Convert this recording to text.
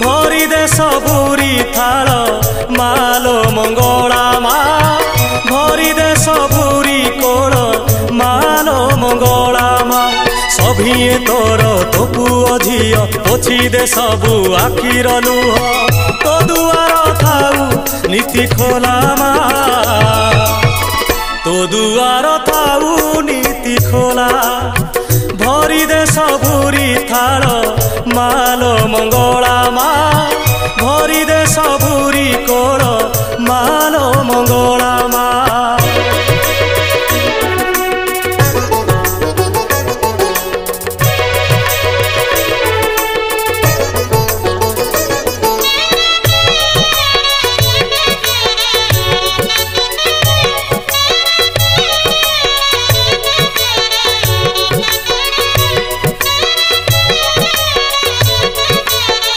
भरी दे सबुरी थाल मालो मंगला मा भरी दे सबुरी कोल मालो मंगला मा सभिए तोर तो पुओ झियो पोछि दे सबु आखिर लुह तो दुआर थाऊ नीति खोला मा तो दुआर थाऊ नीति खोला भरी दे सबुरी थाल मालो मंगला